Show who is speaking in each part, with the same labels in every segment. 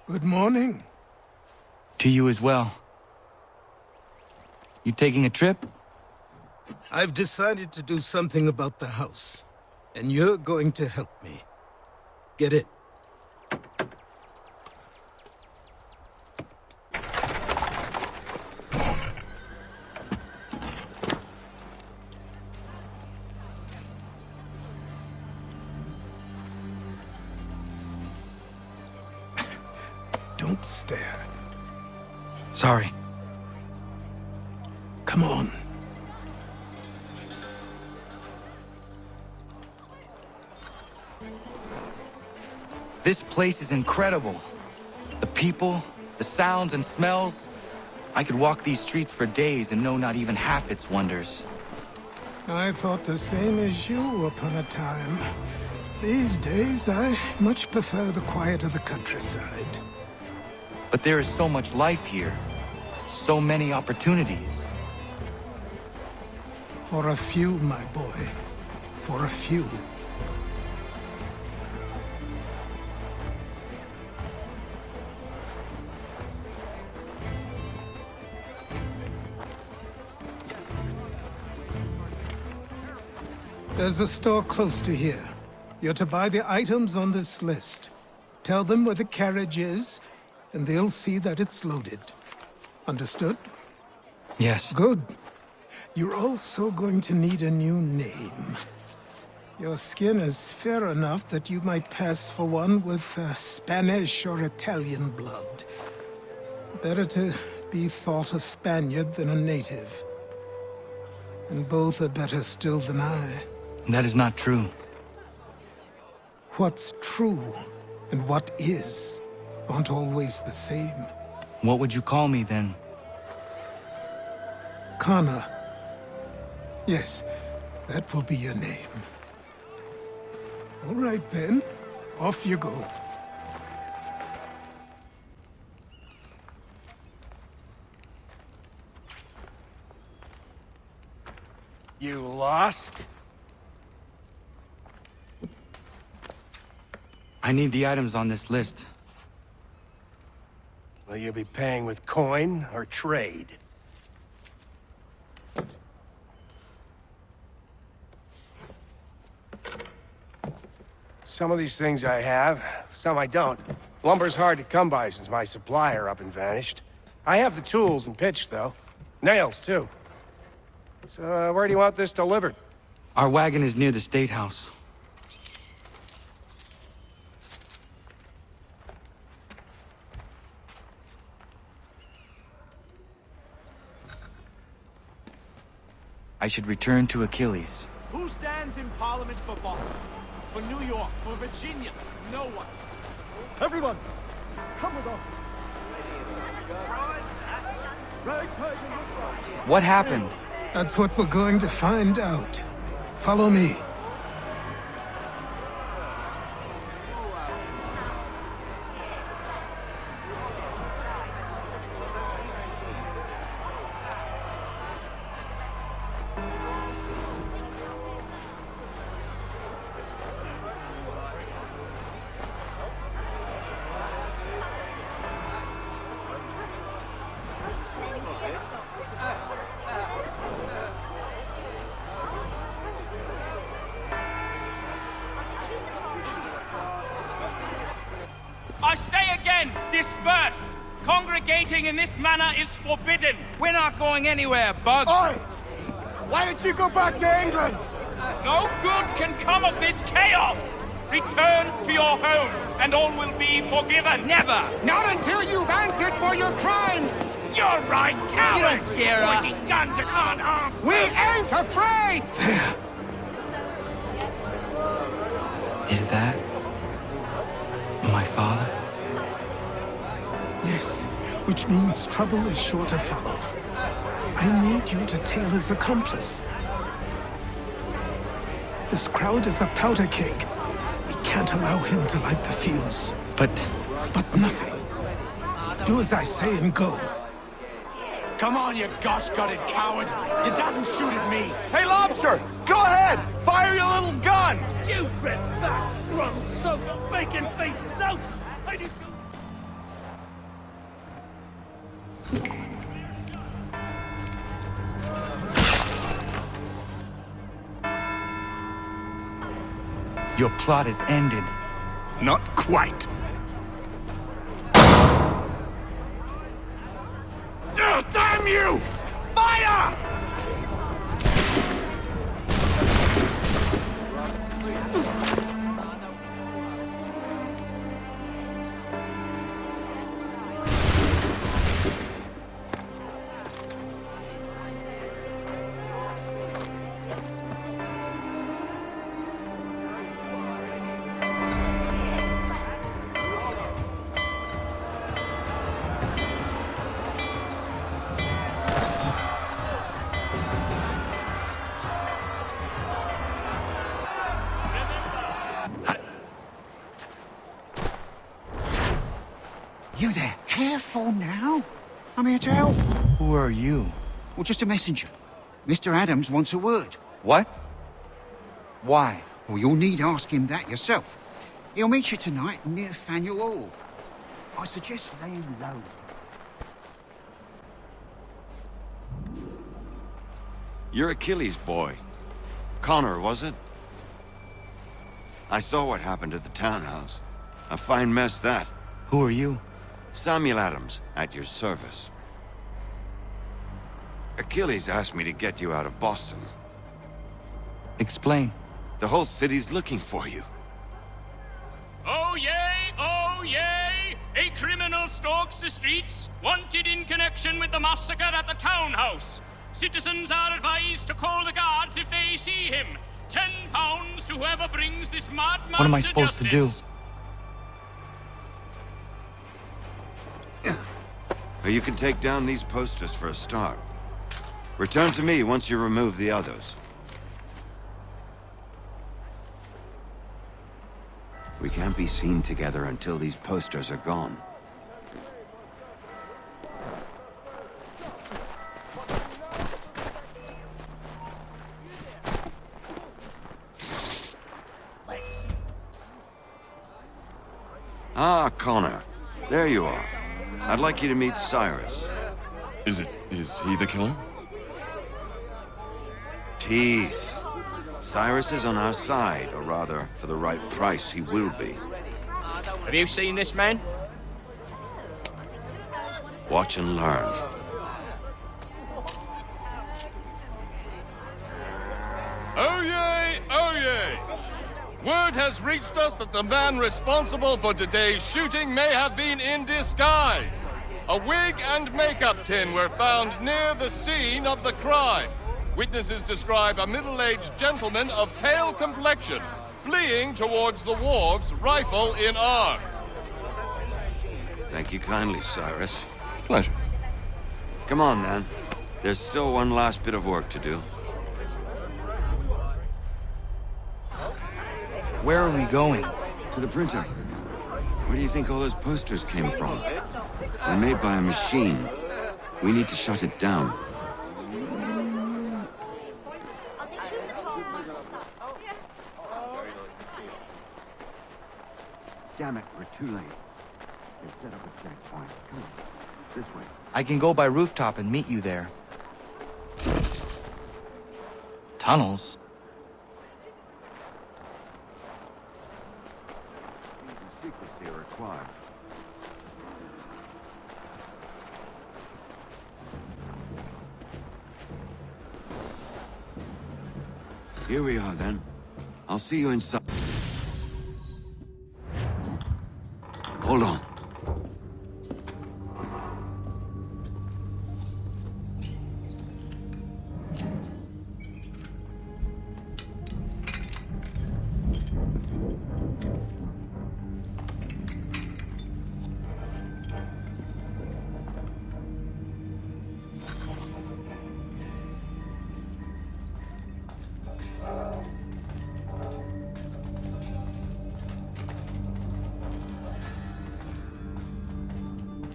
Speaker 1: Good morning.
Speaker 2: To you as well. You taking a trip?
Speaker 1: I've decided to do something about the house, and you're going to help me. Get it? Don't stare.
Speaker 2: Sorry.
Speaker 1: Come on.
Speaker 2: This place is incredible. The people, the sounds and smells. I could walk these streets for days and know not even half its wonders.
Speaker 1: I thought the same as you upon a time. These days, I much prefer the quiet of the countryside.
Speaker 2: But there is so much life here. So many opportunities.
Speaker 1: For a few, my boy. For a few. There's a store close to here. You're to buy the items on this list. Tell them where the carriage is, and they'll see that it's loaded. Understood?
Speaker 2: Yes.
Speaker 1: Good. You're also going to need a new name. Your skin is fair enough that you might pass for one with Spanish or Italian blood. Better to be thought a Spaniard than a native. And both are better still than I.
Speaker 2: That is not true.
Speaker 1: What's true and what is aren't always the same.
Speaker 2: What would you call me then?
Speaker 1: Kana. Yes, that will be your name. All right then, off you go.
Speaker 3: You lost?
Speaker 2: I need the items on this list.
Speaker 3: Will you be paying with coin or trade? Some of these things I have, some I don't. Lumber's hard to come by since my supplier up and vanished. I have the tools and pitch, though. Nails, too. So, where do you want this delivered?
Speaker 2: Our wagon is near the State House. I should return to Achilles.
Speaker 4: Who stands in Parliament for Boston? For New York? For Virginia? No one. Everyone, come with us.
Speaker 2: What happened?
Speaker 1: That's what we're going to find out. Follow me.
Speaker 5: I say again, disperse! Congregating in this manner is forbidden!
Speaker 6: We're not going anywhere, Bug!
Speaker 4: Oi! Why did you go back to England?
Speaker 5: No good can come of this chaos! Return to your homes, and all will be forgiven!
Speaker 6: Never!
Speaker 4: Not until you've answered for your crimes!
Speaker 5: You're right, cowards!
Speaker 6: You don't scare us.
Speaker 5: Pointing guns at unarmed!
Speaker 4: We ain't afraid!
Speaker 2: Is that my father?
Speaker 1: Yes, which means trouble is sure to follow. I need you to tail his accomplice. This crowd is a powder keg. We can't allow him to light the fuse.
Speaker 2: But
Speaker 1: nothing. Do as I say and go.
Speaker 4: Come on, you gosh-gutted coward! You doesn't shoot at me! Hey, Lobster! Go ahead! Fire your little gun!
Speaker 5: You red-backed, rum-soaked, bacon-faced lout!
Speaker 2: Your plot is ended.
Speaker 4: Not quite. Damn you! Fire!
Speaker 7: You there. Careful now. I'm here to help.
Speaker 2: Who are you?
Speaker 7: Well, just a messenger. Mr. Adams wants a word.
Speaker 2: What? Why?
Speaker 7: Well, you'll need ask him that yourself. He'll meet you tonight near Faneuil Hall. I suggest laying low.
Speaker 8: You're Achilles' boy. Connor, was it? I saw what happened at the townhouse. A fine mess, that.
Speaker 2: Who are you?
Speaker 8: Samuel Adams, at your service. Achilles asked me to get you out of Boston.
Speaker 2: Explain.
Speaker 8: The whole city's looking for you.
Speaker 5: Oh yay, oh yay! A criminal stalks the streets, wanted in connection with the massacre at the townhouse. Citizens are advised to call the guards if they see him. £10 to whoever brings this madman
Speaker 2: What am I
Speaker 5: to
Speaker 2: supposed to do?
Speaker 5: justice.
Speaker 8: Or you can take down these posters for a start. Return to me once you remove the others. We can't be seen together until these posters are gone. Ah, Connor. There you are. I'd like you to meet Cyrus.
Speaker 9: Is he the killer?
Speaker 8: Peace. Cyrus is on our side, or rather, for the right price, he will be.
Speaker 10: Have you seen this man?
Speaker 8: Watch and learn.
Speaker 9: Oh yay! Oh yay! Word has reached us that the man responsible for today's shooting may have been in disguise. A wig and makeup tin were found near the scene of the crime. Witnesses describe a middle-aged gentleman of pale complexion fleeing towards the wharves, rifle in arm.
Speaker 8: Thank you kindly, Cyrus.
Speaker 9: Pleasure.
Speaker 8: Come on, then. There's still one last bit of work to do.
Speaker 2: Where are we going?
Speaker 8: To the printer. Where do you think all those posters came from? They're made by a machine. We need to shut it down. Damn it, we're too late. They've set up a checkpoint. Come on, this way.
Speaker 2: I can go by rooftop and meet you there. Tunnels?
Speaker 8: Secrecy required. Here we are, then. I'll see you inside. Hold on.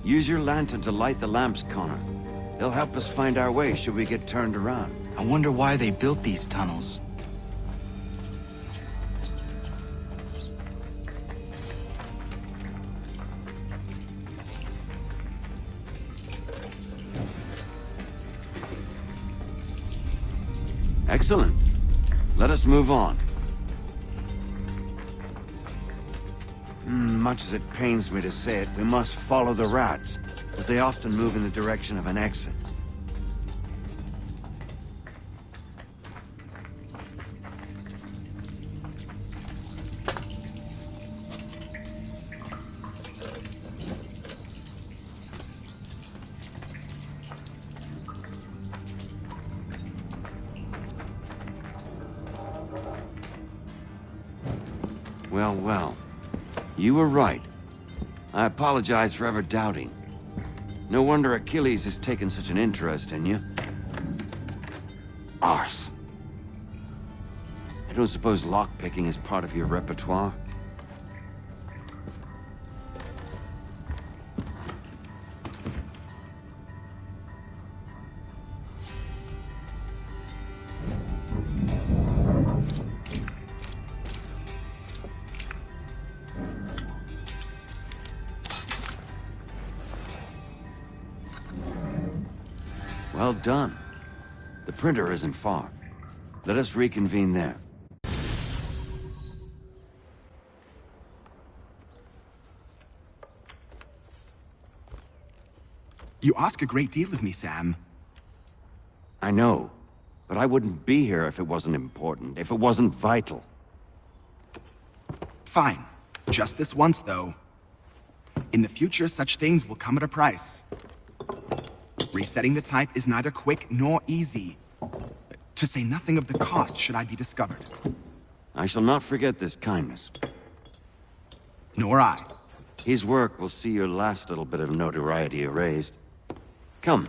Speaker 8: Use your lantern to light the lamps, Connor. They'll help us find our way should we get turned around.
Speaker 2: I wonder why they built these tunnels.
Speaker 8: Excellent. Let us move on. Much as it pains me to say it, we must follow the rats, as they often move in the direction of an exit. Well, well. You were right. I apologize for ever doubting. No wonder Achilles has taken such an interest in you. Arse. I don't suppose lockpicking is part of your repertoire? Well done. The printer isn't far. Let us reconvene there.
Speaker 11: You ask a great deal of me, Sam.
Speaker 8: I know, but I wouldn't be here if it wasn't important, if it wasn't vital.
Speaker 11: Fine. Just this once, though. In the future, such things will come at a price. Resetting the type is neither quick nor easy. To say nothing of the cost should I be discovered.
Speaker 8: I shall not forget this kindness.
Speaker 11: Nor I.
Speaker 8: His work will see your last little bit of notoriety erased. Come,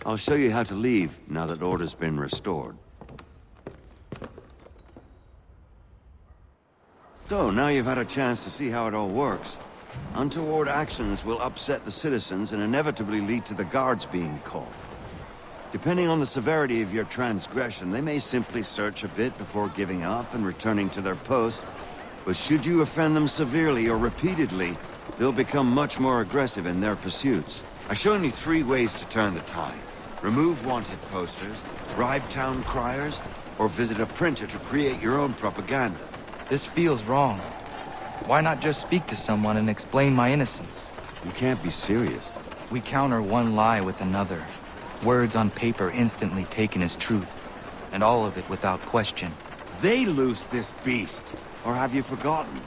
Speaker 8: I'll show you how to leave now that order's been restored. So, now you've had a chance to see how it all works. Untoward actions will upset the citizens and inevitably lead to the guards being called. Depending on the severity of your transgression, they may simply search a bit before giving up and returning to their post. But should you offend them severely or repeatedly, they'll become much more aggressive in their pursuits. I've shown you 3 ways to turn the tide. Remove wanted posters, bribe town criers, or visit a printer to create your own propaganda.
Speaker 2: This feels wrong. Why not just speak to someone and explain my innocence?
Speaker 8: You can't be serious.
Speaker 2: We counter one lie with another. Words on paper instantly taken as truth. And all of it without question.
Speaker 8: They loose this beast. Or have you forgotten?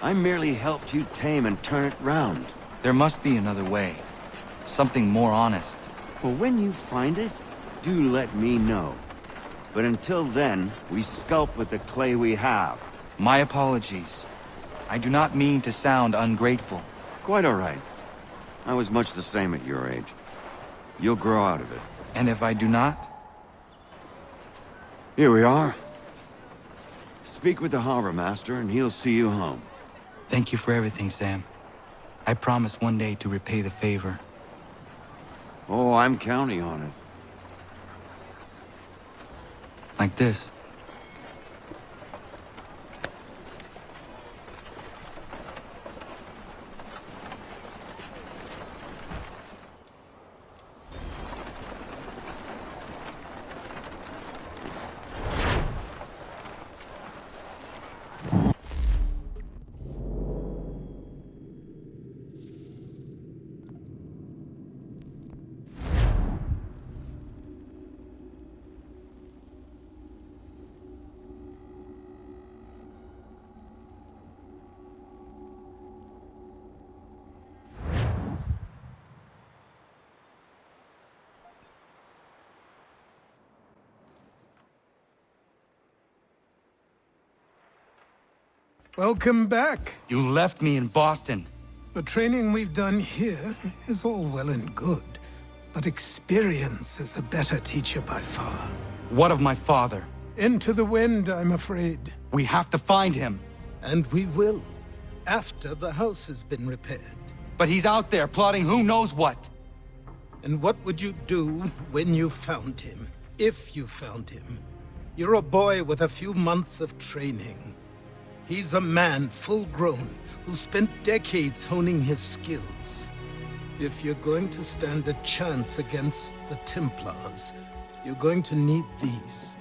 Speaker 8: I merely helped you tame and turn it round.
Speaker 2: There must be another way. Something more honest.
Speaker 8: Well, when you find it, do let me know. But until then, we sculpt with the clay we have.
Speaker 2: My apologies. I do not mean to sound ungrateful.
Speaker 8: Quite all right. I was much the same at your age. You'll grow out of it.
Speaker 2: And if I do not?
Speaker 8: Here we are. Speak with the harbor master and he'll see you home.
Speaker 2: Thank you for everything, Sam. I promise one day to repay the favor.
Speaker 8: Oh, I'm counting on it.
Speaker 2: Like this.
Speaker 1: Welcome back.
Speaker 2: You left me in Boston.
Speaker 1: The training we've done here is all well and good, but experience is a better teacher by far.
Speaker 2: What of my father?
Speaker 1: Into the wind, I'm afraid.
Speaker 2: We have to find him.
Speaker 1: And we will, after the house has been repaired.
Speaker 2: But he's out there plotting who knows what.
Speaker 1: And what would you do when you found him? If you found him? You're a boy with a few months of training. He's a man, full-grown, who spent decades honing his skills. If you're going to stand a chance against the Templars, you're going to need these.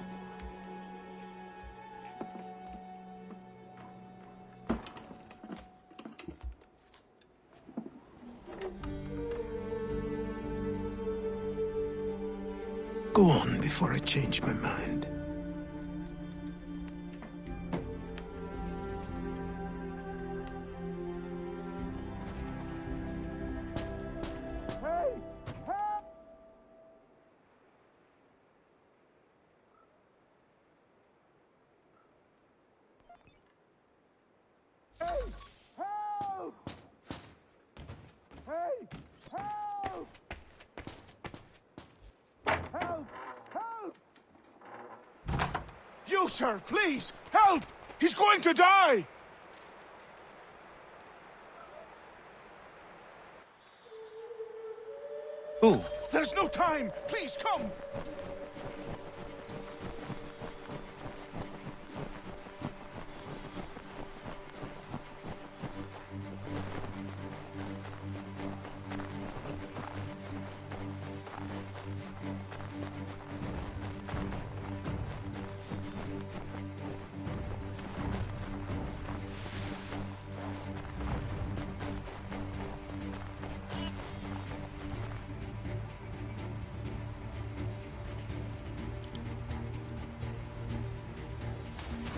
Speaker 1: go on before I change my mind.
Speaker 4: You, sir, please, help! He's going to die!
Speaker 2: Who?
Speaker 4: There's no time! Please, come!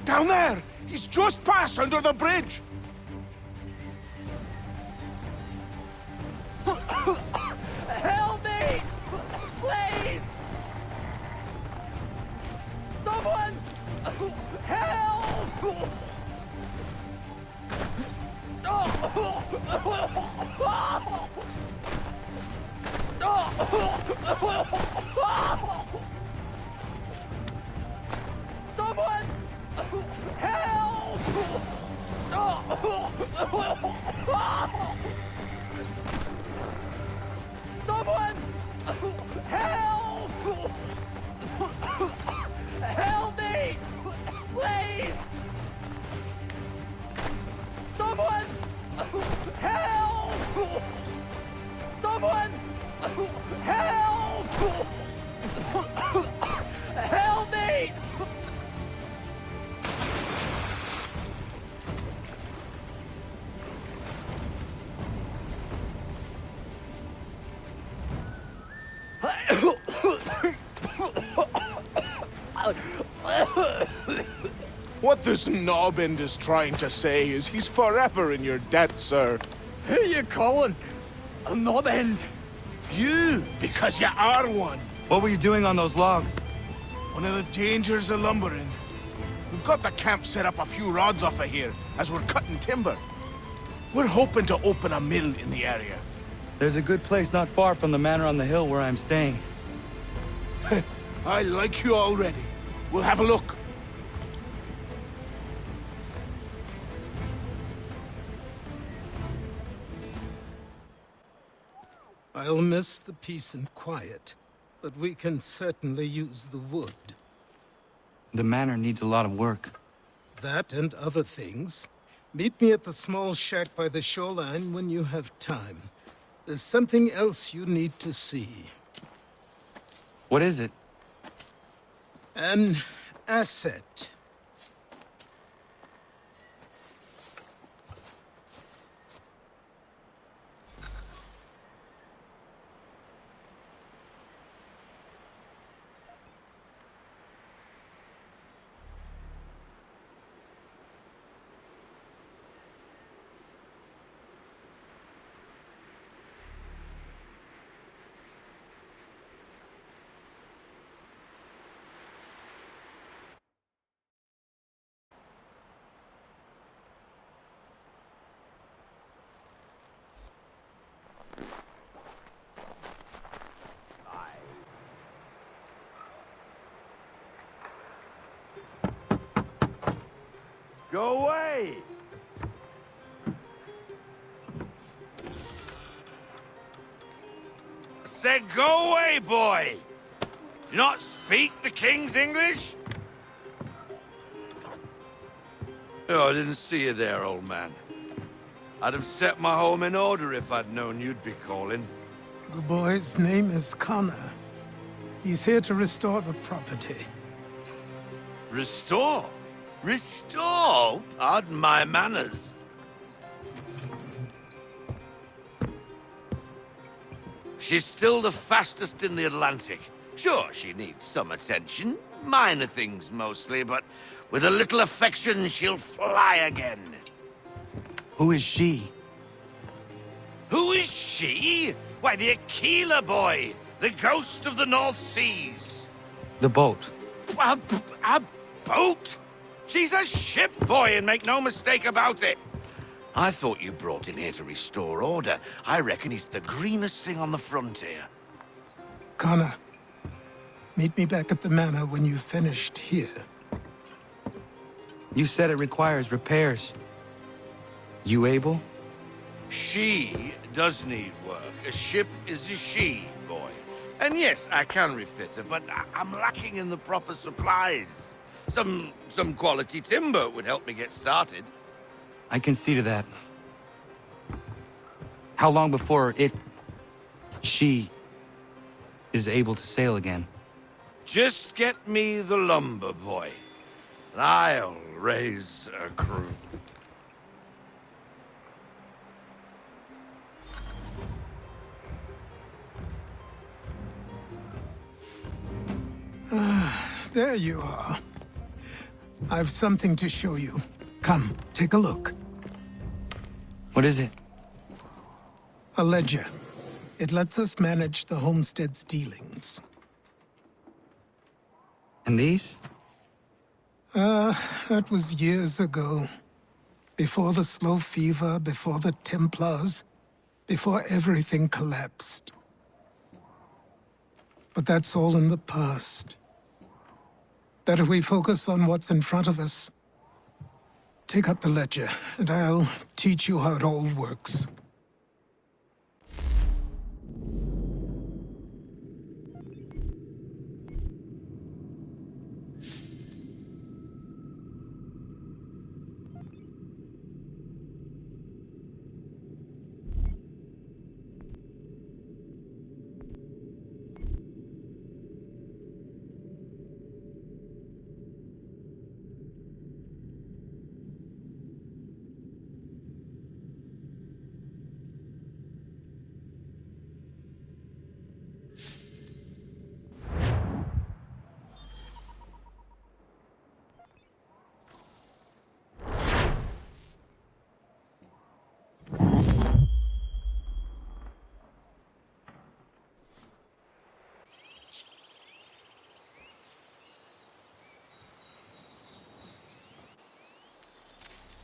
Speaker 4: Down there! He's just passed under the bridge!
Speaker 12: Help me! Please! Someone! Help! Someone! Help! Someone! Help! Help me! Please! Someone! Help! Someone! Help! Help me!
Speaker 4: What this knob-end is trying to say is he's forever in your debt, sir.
Speaker 12: Who you calling? A knob end?
Speaker 4: You, because you are one.
Speaker 2: What were you doing on those logs?
Speaker 4: One of the dangers of lumbering. We've got the camp set up a few rods off of here, as we're cutting timber. We're hoping to open a mill in the area.
Speaker 2: There's a good place not far from the manor on the hill where I'm staying.
Speaker 4: I like you already. We'll have a look.
Speaker 1: I'll miss the peace and quiet, but we can certainly use the wood.
Speaker 2: The manor needs a lot of work.
Speaker 1: That and other things. Meet me at the small shack by the shoreline when you have time. There's something else you need to see.
Speaker 2: What is it?
Speaker 1: An asset.
Speaker 9: Go away!
Speaker 13: Said go away, boy! Do you not speak the King's English? Oh, I didn't see you there, old man. I'd have set my home in order if I'd known you'd be calling.
Speaker 1: The boy's name is Connor. He's here to restore the property.
Speaker 13: Restore? Restore? Pardon my manners. She's still the fastest in the Atlantic. Sure, she needs some attention. Minor things mostly, but with a little affection, she'll fly again.
Speaker 2: Who is she?
Speaker 13: Who is she? Why, the Aquila boy, the ghost of the North Seas.
Speaker 2: The boat.
Speaker 13: A boat? She's a ship boy, and make no mistake about it. I thought you brought him here to restore order. I reckon he's the greenest thing on the frontier.
Speaker 1: Connor, meet me back at the manor when you've finished here.
Speaker 2: You said it requires repairs. You able?
Speaker 13: She does need work. A ship is a she, boy. And yes, I can refit her, but I'm lacking in the proper supplies. Some quality timber would help me get started.
Speaker 2: I can see to that. How long before she is able to sail again?
Speaker 13: Just get me the lumber, boy. And I'll raise a crew.
Speaker 1: There you are. I've something to show you. Come, take a look.
Speaker 2: What is it?
Speaker 1: A ledger. It lets us manage the homestead's dealings.
Speaker 2: And these?
Speaker 1: That was years ago. Before the slow fever, before the Templars, before everything collapsed. But that's all in the past. Better we focus on what's in front of us. Take up the ledger, and I'll teach you how it all works.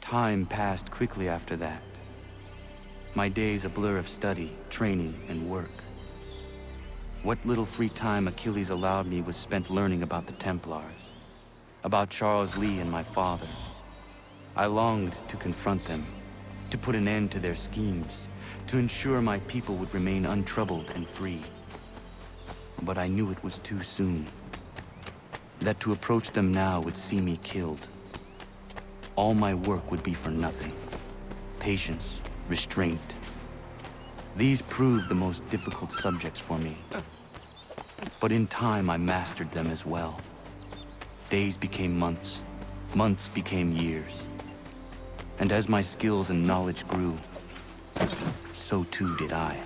Speaker 2: Time passed quickly after that. My days a blur of study, training, and work. What little free time Achilles allowed me was spent learning about the Templars, about Charles Lee and my father. I longed to confront them, to put an end to their schemes, to ensure my people would remain untroubled and free. But I knew it was too soon, that to approach them now would see me killed. All my work would be for nothing. Patience, restraint. These proved the most difficult subjects for me. But in time, I mastered them as well. Days became months, months became years. And as my skills and knowledge grew, so too did I.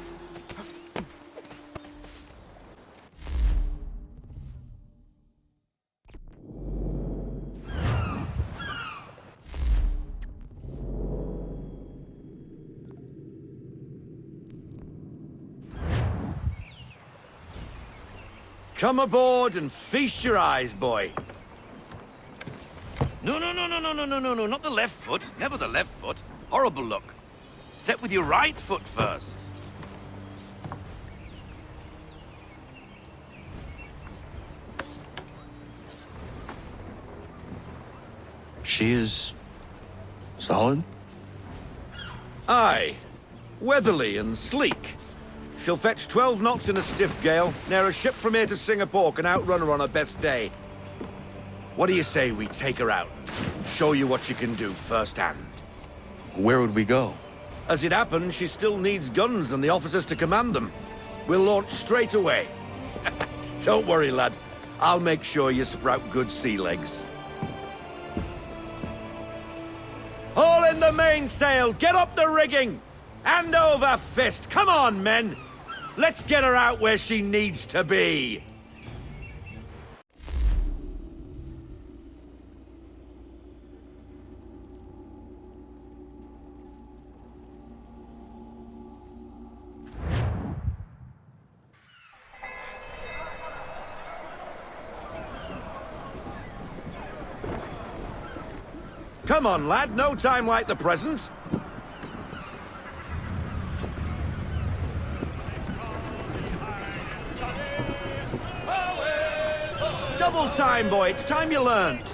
Speaker 13: Come aboard and feast your eyes, boy. No, not the left foot. Never the left foot. Horrible look. Step with your right foot first.
Speaker 2: She is solid?
Speaker 14: Aye. Weatherly and sleek. She'll fetch 12 knots in a stiff gale, near a ship from here to Singapore can outrun her on her best day. What do you say we take her out? Show you what she can do firsthand.
Speaker 2: Where would we go?
Speaker 14: As it happens, she still needs guns and the officers to command them. We'll launch straight away. Don't worry, lad. I'll make sure you sprout good sea legs. Haul in the mainsail! Get up the rigging! Hand over fist! Come on, men! Let's get her out where she needs to be! Come on, lad, no time like the present. Double time, boy, it's time you learned.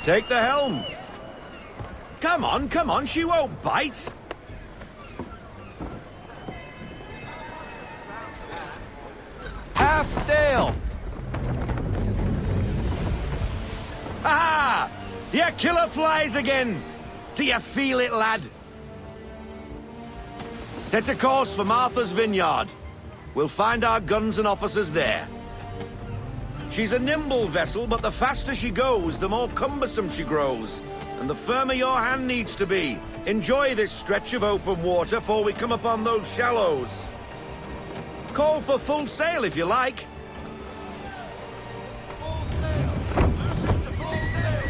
Speaker 14: Take the helm. Come on, she won't bite.
Speaker 12: Half sail!
Speaker 14: Ah! Your killer flies again! Do you feel it, lad? Set a course for Martha's Vineyard. We'll find our guns and officers there. She's a nimble vessel, but the faster she goes, the more cumbersome she grows. And the firmer your hand needs to be. Enjoy this stretch of open water before we come upon those shallows. Call for full sail if you like.
Speaker 13: Full sail! Loosen the full sail!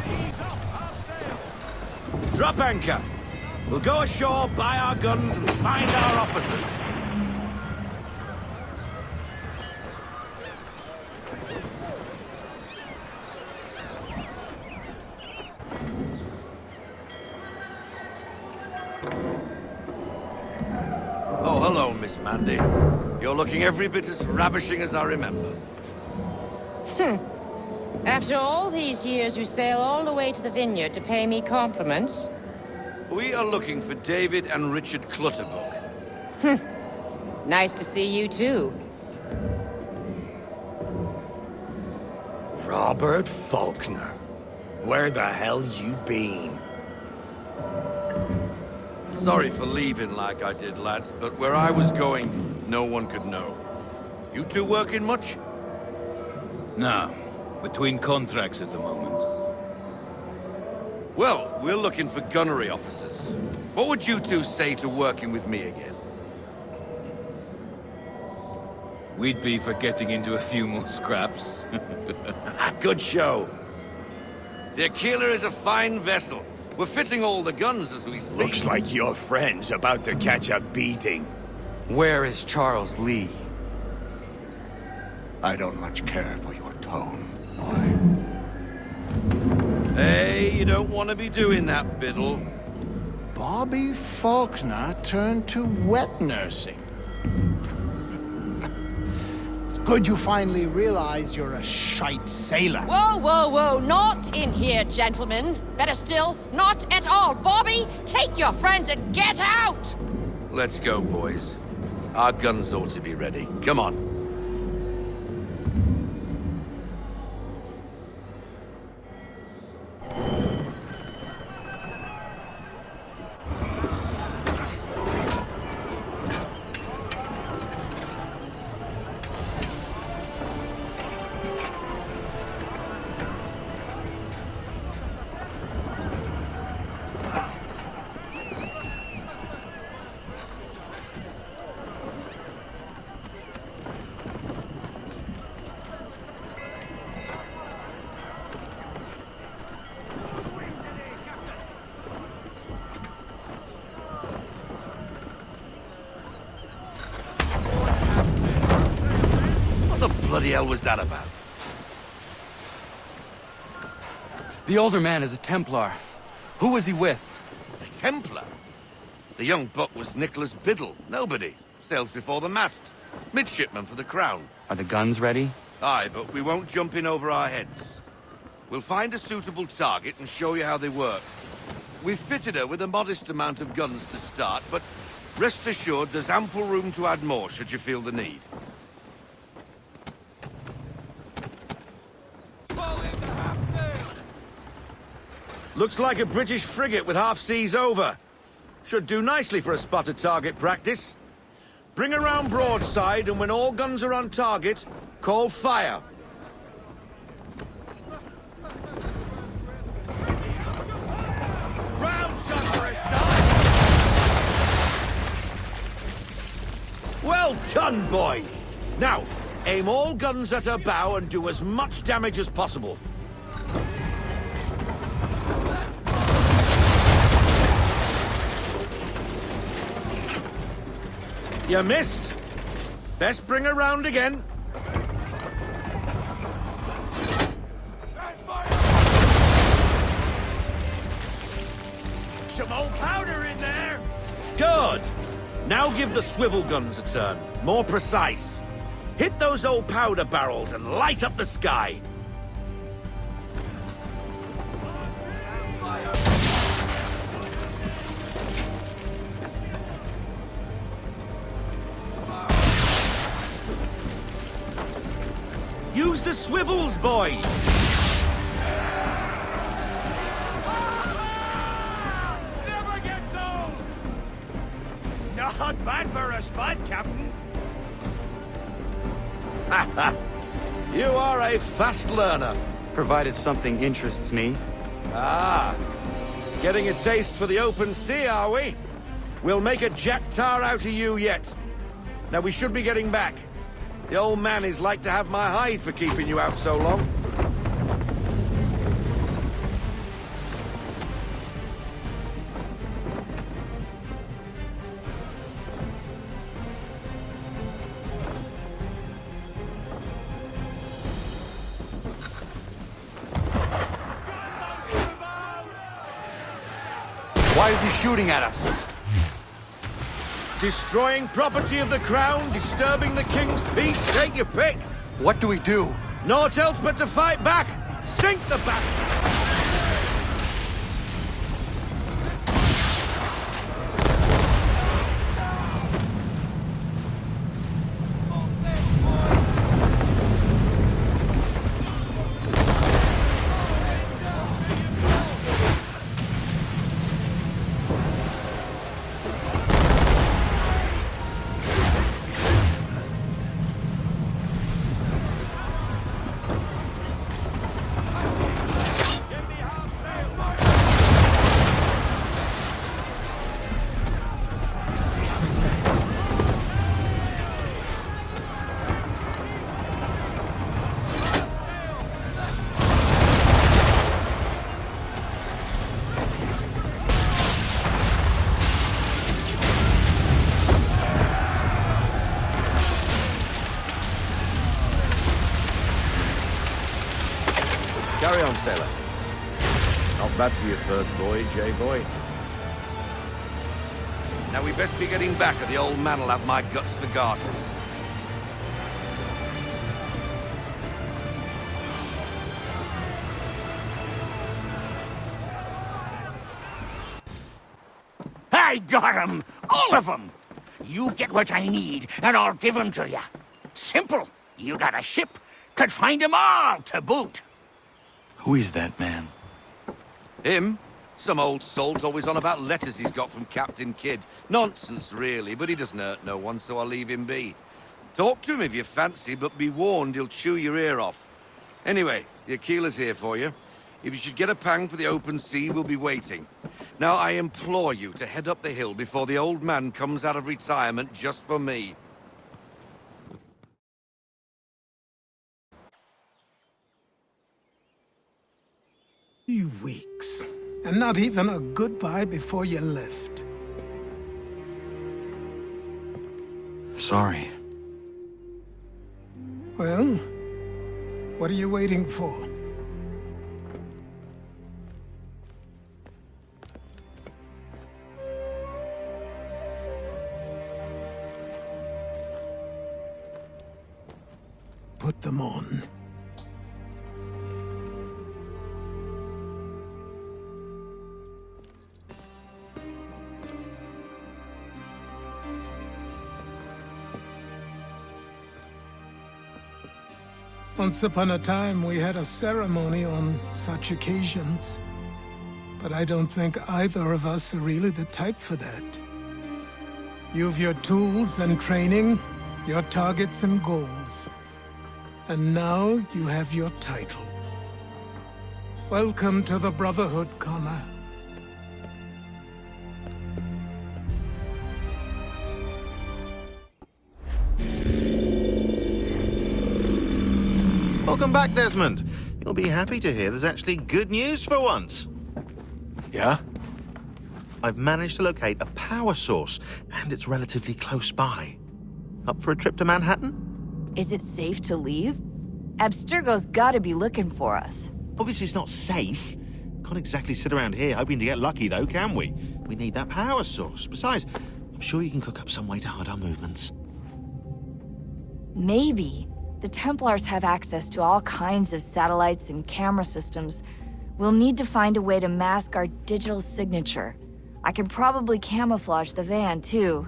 Speaker 13: Ease up our sail!
Speaker 14: Drop anchor. We'll go ashore, buy our guns, and find our officers.
Speaker 13: Oh, hello, Miss Mandy. You're looking every bit as ravishing as I remember.
Speaker 15: After all these years, you sail all the way to the vineyard to pay me compliments?
Speaker 13: We are looking for David and Richard Clutterbuck.
Speaker 15: Nice to see you, too.
Speaker 12: Robert Faulkner. Where the hell you been?
Speaker 13: Sorry for leaving like I did, lads, but where I was going, no one could know. You two working much?
Speaker 16: No. Between contracts at the moment.
Speaker 13: Well, we're looking for gunnery officers. What would you two say to working with me again?
Speaker 16: We'd be for getting into a few more scraps.
Speaker 14: Good show.
Speaker 13: The Aquila is a fine vessel. We're fitting all the guns as we speak.
Speaker 12: Looks like your friend's about to catch a beating.
Speaker 2: Where is Charles Lee?
Speaker 12: I don't much care for your tone, boy.
Speaker 13: Hey, you don't want to be doing that, Biddle.
Speaker 12: Bobby Faulkner turned to wet nursing. It's good you finally realize you're a shite sailor.
Speaker 15: Whoa, whoa, whoa, not in here, gentlemen. Better still, not at all. Bobby, take your friends and get out!
Speaker 13: Let's go, boys. Our guns ought to be ready. Come on. What the hell was that about?
Speaker 2: The older man is a Templar. Who was he with?
Speaker 13: A Templar? The young buck was Nicholas Biddle. Nobody. Sails before the mast. Midshipman for the Crown.
Speaker 2: Are the guns ready?
Speaker 13: Aye, but we won't jump in over our heads. We'll find a suitable target and show you how they work. We've fitted her with a modest amount of guns to start, but rest assured there's ample room to add more should you feel the need.
Speaker 14: Looks like a British frigate with half seas over. Should do nicely for a spotted target practice. Bring her round broadside, and when all guns are on target, call fire.
Speaker 12: Round shot for a start!
Speaker 14: Well done, boy! Now, aim all guns at her bow and do as much damage as possible. You missed. Best bring her round again.
Speaker 4: Some old powder in there.
Speaker 14: Good. Now give the swivel guns a turn. More precise. Hit those old powder barrels and light up the sky. Use the swivels, boys!
Speaker 4: Never gets old! Not bad for a spud, Captain.
Speaker 14: You are a fast learner.
Speaker 2: Provided something interests me.
Speaker 14: Ah, getting a taste for the open sea, are we? We'll make a jack tar out of you yet. Now we should be getting back. The old man is like to have my hide for keeping you out so long.
Speaker 2: Why is he shooting at us?
Speaker 14: Destroying property of the crown, disturbing the king's peace, take your pick.
Speaker 2: What do we do?
Speaker 14: Naught else but to fight back. Sink the bastard. Carry on, sailor. Not bad for your first voyage, eh, boy? Now we best be getting back, or the old man'll have my guts for garters.
Speaker 17: I got 'em! All of 'em! You get what I need, and I'll give 'em to you. Simple. You got a ship, could find 'em all to boot.
Speaker 2: Who is that man?
Speaker 14: Him? Some old salt always on about letters he's got from Captain Kidd. Nonsense, really, but he doesn't hurt no one, so I'll leave him be. Talk to him if you fancy, but be warned he'll chew your ear off. Anyway, the Aquila's here for you. If you should get a pang for the open sea, we'll be waiting. Now, I implore you to head up the hill before the old man comes out of retirement just for me.
Speaker 1: Weeks, and not even a goodbye before you left.
Speaker 2: Sorry.
Speaker 1: Well, what are you waiting for? Put them on. Once upon a time, we had a ceremony on such occasions. But I don't think either of us are really the type for that. You've your tools and training, your targets and goals. And now you have your title. Welcome to the Brotherhood, Connor.
Speaker 18: Welcome back, Desmond. You'll be happy to hear there's actually good news for once.
Speaker 3: Yeah?
Speaker 18: I've managed to locate a power source, and it's relatively close by. Up for a trip to Manhattan?
Speaker 19: Is it safe to leave? Abstergo's gotta be looking for us.
Speaker 18: Obviously it's not safe. Can't exactly sit around here hoping to get lucky, though, can we? We need that power source. Besides, I'm sure you can cook up some way to hide our movements.
Speaker 19: Maybe. The Templars have access to all kinds of satellites and camera systems. We'll need to find a way to mask our digital signature. I can probably camouflage the van, too.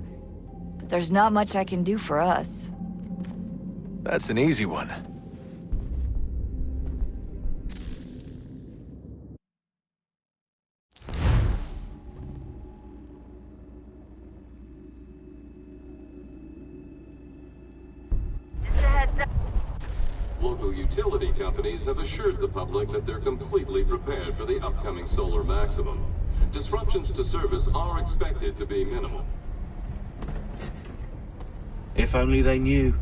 Speaker 19: But there's not much I can do for us.
Speaker 20: That's an easy one.
Speaker 19: Local utility companies have assured the public that they're completely prepared for the upcoming solar maximum. Disruptions to service are expected to be minimal.
Speaker 18: If only they knew.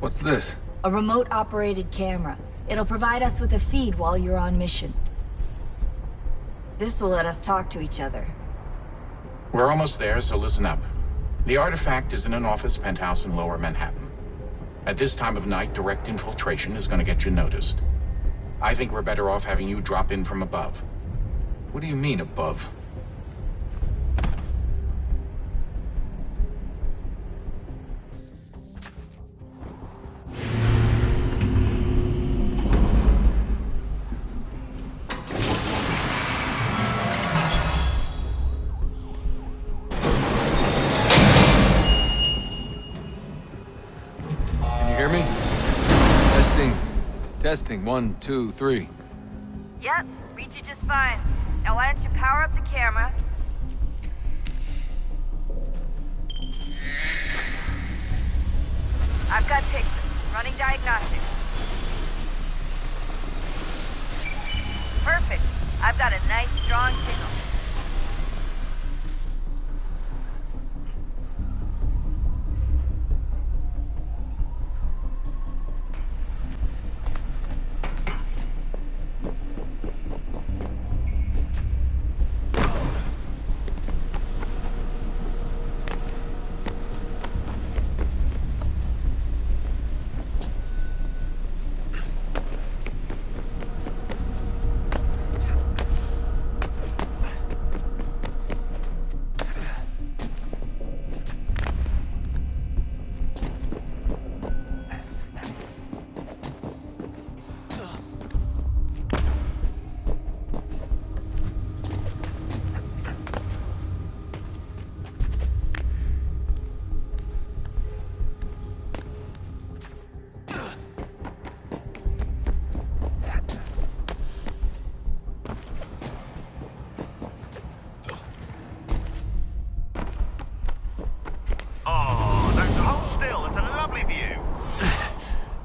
Speaker 20: What's this?
Speaker 19: A remote-operated camera. It'll provide us with a feed while you're on mission. This will let us talk to each other.
Speaker 21: We're almost there, so listen up. The artifact is in an office penthouse in Lower Manhattan. At this time of night, direct infiltration is going to get you noticed. I think we're better off having you drop in from above.
Speaker 20: What do you mean, above? Testing, 1, 2, 3.
Speaker 19: Yep, read you just fine. Now why don't you power up the camera? I've got pictures. Running diagnostics. Perfect. I've got a nice, strong signal.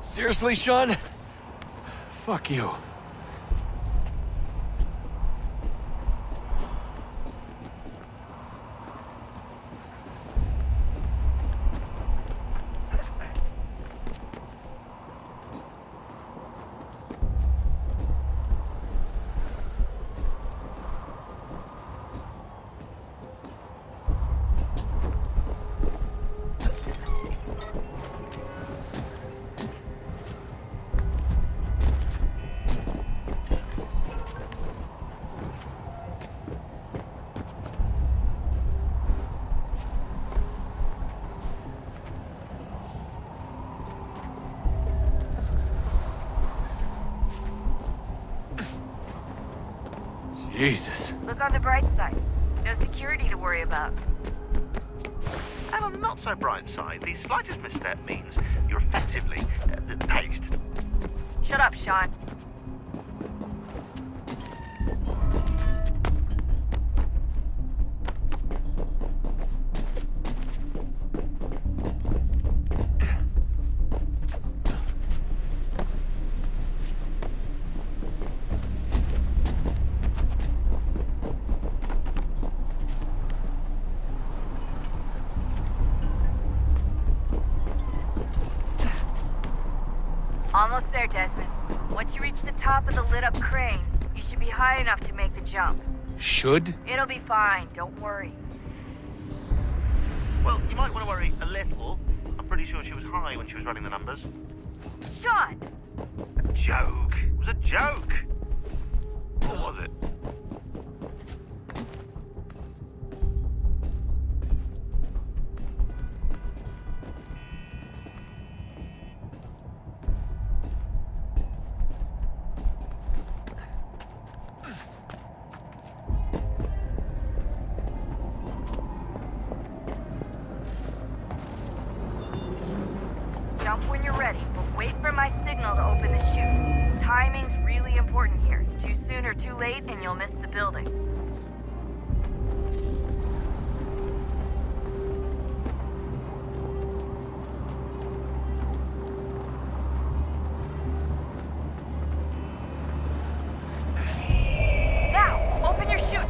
Speaker 20: Seriously, Sean? Fuck you. Jesus.
Speaker 19: Look on the bright side. No security to worry about.
Speaker 18: And on the not so bright side, the slightest misstep means you're effectively paged.
Speaker 19: Shut up, Sean. Almost there, Desmond. Once you reach the top of the lit-up crane, you should be high enough to make the jump.
Speaker 20: Should?
Speaker 19: It'll be fine, don't worry.
Speaker 18: Well, you might want to worry a little. I'm pretty sure she was high when she was running the numbers.
Speaker 19: Sean!
Speaker 18: A joke. It was a joke. Or was it?
Speaker 19: Jump when you're ready, but wait for my signal to open the chute. Timing's really important here. Too soon or too late, and you'll miss the building. Now, open your chute.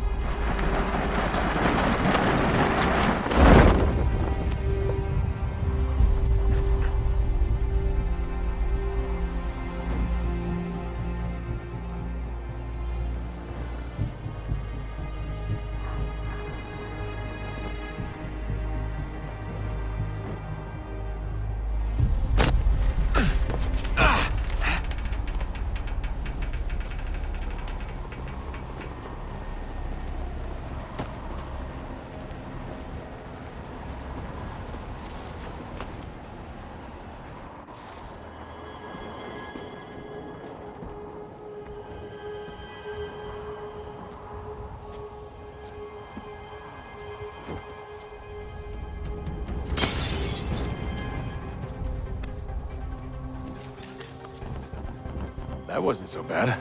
Speaker 20: That wasn't so bad.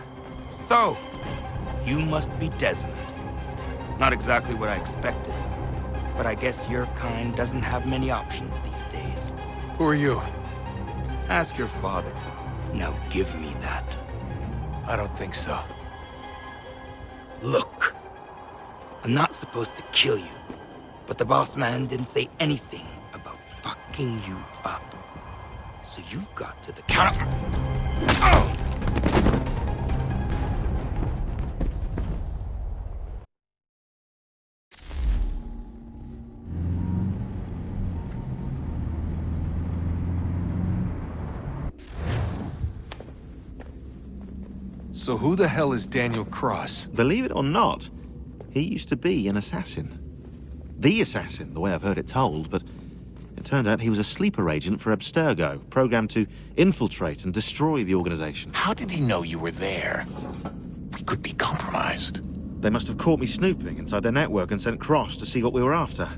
Speaker 11: So, you must be Desmond. Not exactly what I expected, but I guess your kind doesn't have many options these days.
Speaker 20: Who are you?
Speaker 11: Ask your father. Now give me that.
Speaker 20: I don't think so.
Speaker 11: Look, I'm not supposed to kill you, but the boss man didn't say anything about fucking you up. So you got to the counter. Oh!
Speaker 20: So who the hell is Daniel Cross?
Speaker 18: Believe it or not, he used to be an assassin. The assassin, the way I've heard it told, but it turned out he was a sleeper agent for Abstergo, programmed to infiltrate and destroy the organization.
Speaker 4: How did he know you were there? We could be compromised.
Speaker 18: They must have caught me snooping inside their network and sent Cross to see what we were after.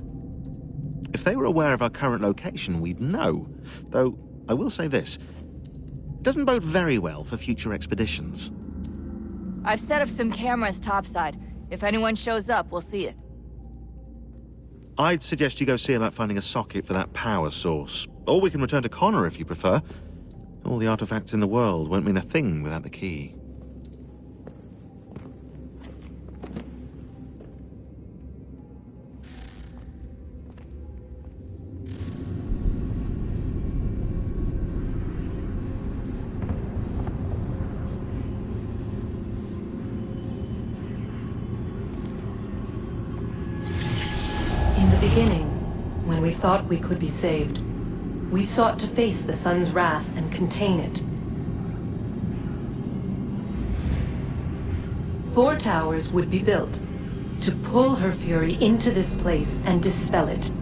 Speaker 18: If they were aware of our current location, we'd know. Though, I will say this. It doesn't bode very well for future expeditions.
Speaker 19: I've set up some cameras topside. If anyone shows up, we'll see it.
Speaker 18: I'd suggest you go see about finding a socket for that power source. Or we can return to Connor if you prefer. All the artifacts in the world won't mean a thing without the key.
Speaker 6: Beginning, when we thought we could be saved, we sought to face the sun's wrath and contain it. 4 towers would be built to pull her fury into this place and dispel it.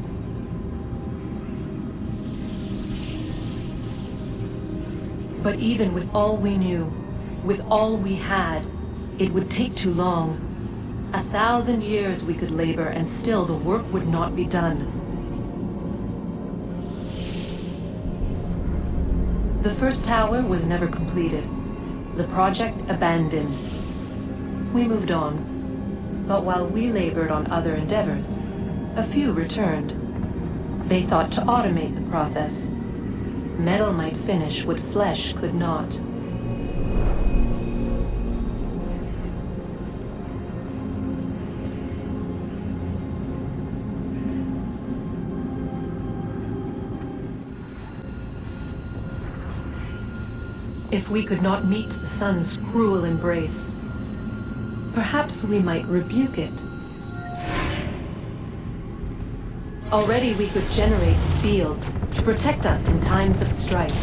Speaker 6: But even with all we knew, with all we had, it would take too long. 1,000 years we could labor, and still the work would not be done. The first tower was never completed. The project abandoned. We moved on. But while we labored on other endeavors, a few returned. They thought to automate the process. Metal might finish what flesh could not. If we could not meet the sun's cruel embrace, perhaps we might rebuke it. Already we could generate fields to protect us in times of strife.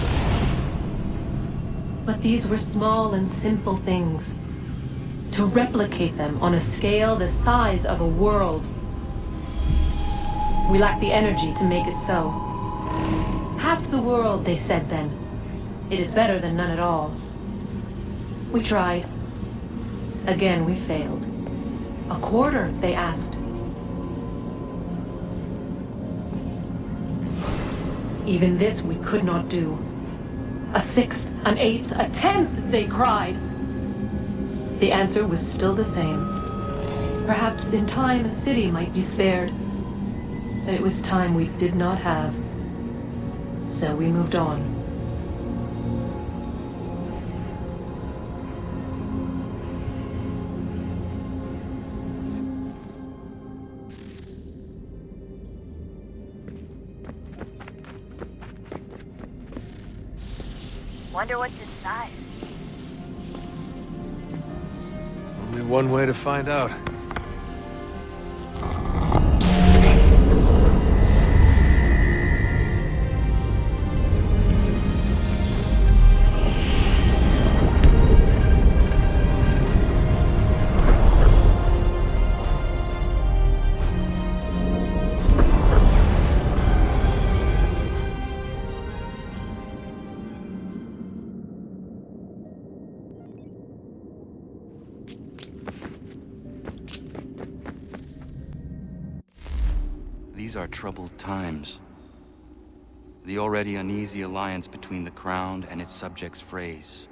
Speaker 6: But these were small and simple things. To replicate them on a scale the size of a world. We lack the energy to make it so. Half the world, they said then. It is better than none at all. We tried. Again, we failed. A quarter, they asked. Even this we could not do. A sixth, an eighth, a tenth, they cried. The answer was still the same. Perhaps in time a city might be spared. But it was time we did not have. So we moved on.
Speaker 19: Wonder what's inside.
Speaker 20: Only one way to find out.
Speaker 2: These are troubled times. The already uneasy alliance between the Crown and its subjects frays.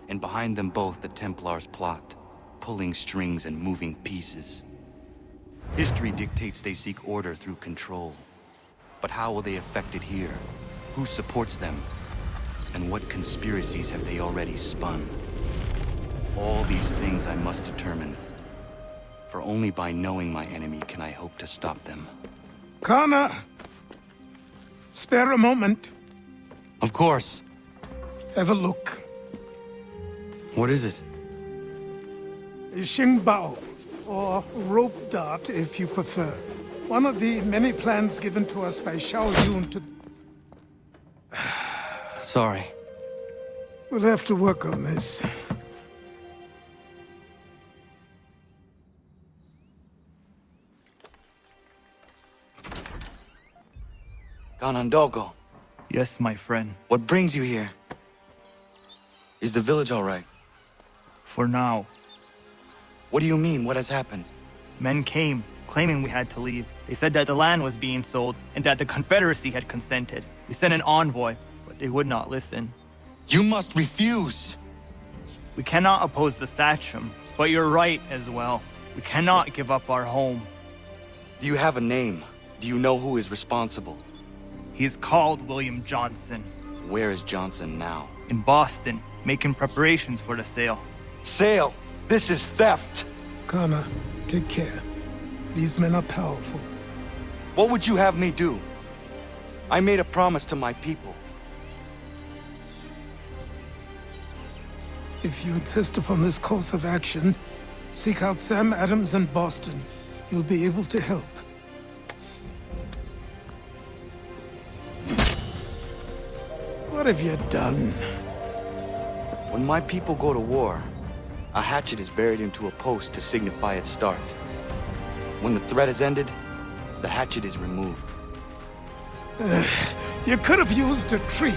Speaker 2: And behind them both the Templars plot, pulling strings and moving pieces. History dictates they seek order through control. But how will they affect it here? Who supports them? And what conspiracies have they already spun? All these things I must determine. For only by knowing my enemy can I hope to stop them.
Speaker 1: Connor! Spare a moment.
Speaker 2: Of course.
Speaker 1: Have a look.
Speaker 2: What is it?
Speaker 1: A Xingbao, or rope dart if you prefer. One of the many plans given to us by Xiao Yun to...
Speaker 2: Sorry.
Speaker 1: We'll have to work on this.
Speaker 2: Ganondogo.
Speaker 7: Yes, my friend.
Speaker 2: What brings you here? Is the village all right?
Speaker 7: For now.
Speaker 2: What do you mean? What has happened?
Speaker 7: Men came, claiming we had to leave. They said that the land was being sold, and that the Confederacy had consented. We sent an envoy, but they would not listen.
Speaker 2: You must refuse!
Speaker 7: We cannot oppose the Sachem, but you're right as well. We cannot give up our home.
Speaker 2: Do you have a name? Do you know who is responsible?
Speaker 7: He is called William Johnson.
Speaker 2: Where is Johnson now?
Speaker 7: In Boston, making preparations for the sale.
Speaker 2: Sale? This is theft!
Speaker 1: Connor, take care. These men are powerful.
Speaker 2: What would you have me do? I made a promise to my people.
Speaker 1: If you insist upon this course of action, seek out Sam Adams in Boston. He'll be able to help. What have you done?
Speaker 2: When my people go to war, a hatchet is buried into a post to signify its start. When the threat is ended, the hatchet is removed.
Speaker 1: You could have used a tree.